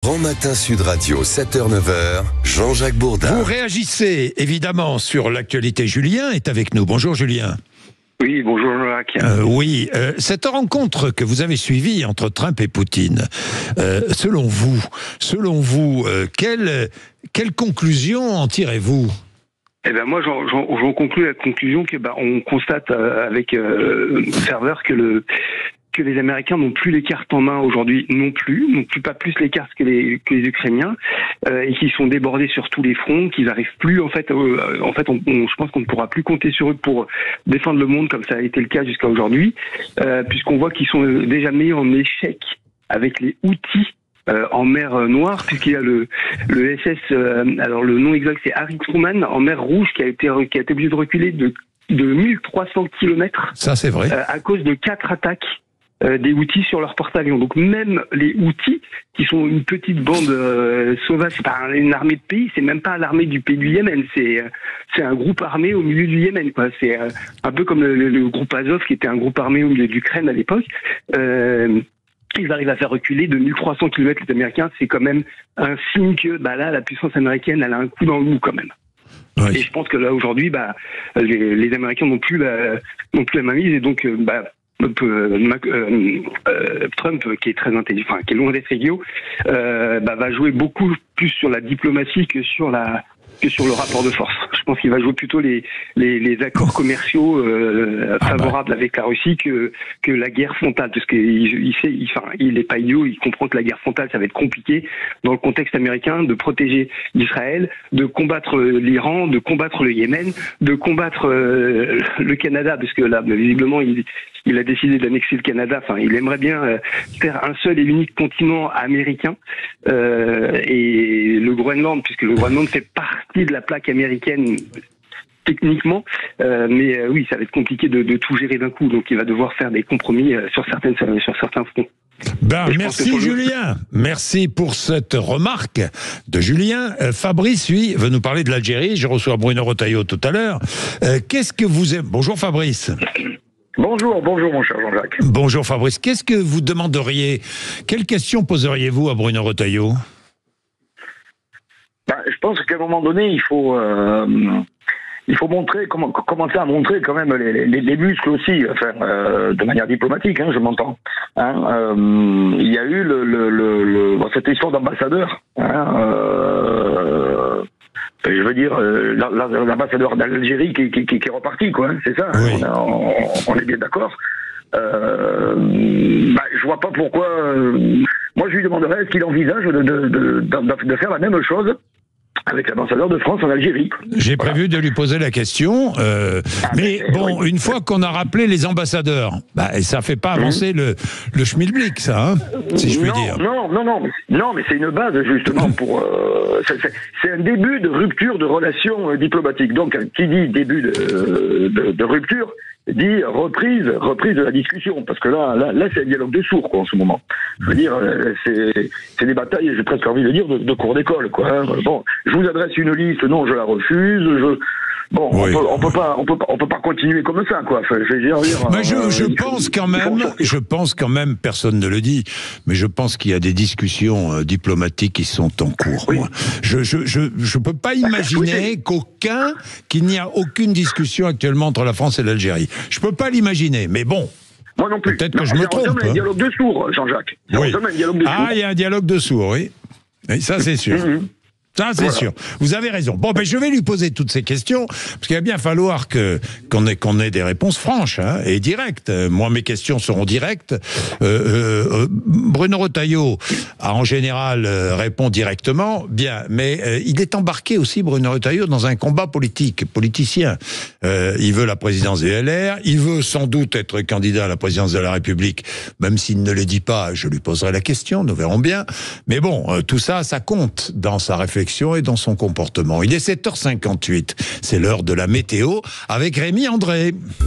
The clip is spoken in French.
Grand Matin Sud Radio, 7h-9h, Jean-Jacques Bourdin. Vous réagissez évidemment sur l'actualité. Julien est avec nous. Bonjour Julien. Oui, bonjour Jean-Jacques. Cette rencontre que vous avez suivie entre Trump et Poutine, selon vous, quelle conclusion en tirez-vous ? Eh ben moi, j'en conclus la conclusion que on constate avec ferveur que les Américains n'ont plus les cartes en main aujourd'hui, n'ont pas plus les cartes que les Ukrainiens, et qu'ils sont débordés sur tous les fronts, qu'ils n'arrivent plus je pense qu'on ne pourra plus compter sur eux pour défendre le monde comme ça a été le cas jusqu'à aujourd'hui, puisqu'on voit qu'ils sont déjà mis en échec avec les Houthis en mer Noire, puisqu'il y a le SS, alors le nom exact c'est Harry Truman, en mer Rouge, qui a été obligé de reculer de 1300 km. Ça c'est vrai. À cause de 4 attaques des Houthis sur leur porte-avions. Donc même les Houthis, qui sont une petite bande sauvage, c'est pas une armée de pays, c'est même pas l'armée du pays du Yémen, c'est un groupe armé au milieu du Yémen, quoi. C'est un peu comme le groupe Azov, qui était un groupe armé au milieu de l'Ukraine à l'époque. Ils arrivent à faire reculer de 1300 km les Américains, c'est quand même un signe que là, la puissance américaine, elle a un coup dans le mou quand même. Oui. Et je pense que là, aujourd'hui, les Américains n'ont plus la mainmise, et donc Trump, qui est très intelligent, qui est loin d'être idiot, va jouer beaucoup plus sur la diplomatie que sur le rapport de force. Je pense qu'il va jouer plutôt les accords commerciaux favorables avec la Russie que la guerre frontale, parce qu'il est pas idiot, il comprend que la guerre frontale, ça va être compliqué dans le contexte américain de protéger Israël, de combattre l'Iran, de combattre le Yémen, de combattre le Canada, parce que là, visiblement, il a décidé d'annexer le Canada. Enfin, il aimerait bien faire un seul et unique continent américain, et le Groenland, puisque le Groenland fait partie de la plaque américaine techniquement, mais oui, ça va être compliqué de tout gérer d'un coup. Donc, il va devoir faire des compromis sur certains fronts. Merci Julien. Merci pour cette remarque de Julien. Fabrice, lui, veut nous parler de l'Algérie. Je reçois Bruno Retailleau tout à l'heure. Qu'est-ce que vous aimez ? Bonjour Fabrice. Bonjour mon cher Jean-Jacques. Bonjour Fabrice. Qu'est-ce que vous demanderiez ? Quelle question poseriez-vous à Bruno Retailleau ? Je pense qu'à un moment donné, il faut commencer à montrer quand même les muscles aussi, de manière diplomatique, je m'entends. Il y a eu cette histoire d'ambassadeur. Je veux dire, l'ambassadeur d'Algérie qui est reparti, quoi. C'est ça. Oui. On est bien d'accord. Je vois pas pourquoi. Moi, je lui demanderais est-ce qu'il envisage de faire la même chose avec l'ambassadeur de France en Algérie. J'ai prévu de lui poser la question, mais bon, une fois qu'on a rappelé les ambassadeurs, ça fait pas avancer le schmilblick, ça, si je puis dire. Non, mais c'est une base justement pour. C'est un début de rupture de relations diplomatiques. Donc, qui dit début de rupture dit reprise de la discussion, parce que là c'est un dialogue de sourds, quoi, en ce moment. Je veux dire, c'est des batailles, j'ai presque envie de dire, de cours d'école, quoi. Bon, je vous adresse une liste, non, je la refuse. Oui. On peut pas continuer comme ça, quoi. Mais je pense quand même, personne ne le dit, mais je pense qu'il y a des discussions diplomatiques qui sont en cours. Oui. Moi. Je peux pas imaginer qu'il n'y a aucune discussion actuellement entre la France et l'Algérie. Je peux pas l'imaginer, mais bon. Moi non plus. Peut-être que je me trompe. Il y a un dialogue de sourds, Jean-Jacques. Oui. Il y a un dialogue de sourds, oui. Et ça, c'est sûr. Ça, c'est sûr. Vous avez raison. Bon, je vais lui poser toutes ces questions, parce qu'il va bien falloir qu'on ait des réponses franches et directes. Moi, mes questions seront directes. Bruno Retailleau, en général, répond directement. Bien, mais il est embarqué aussi, Bruno Retailleau, dans un combat politicien. Il veut la présidence des LR. Il veut sans doute être candidat à la présidence de la République, même s'il ne le dit pas. Je lui poserai la question, nous verrons bien. Mais bon, tout ça, ça compte dans sa réflexion et dans son comportement. Il est 7h58. C'est l'heure de la météo avec Rémi André.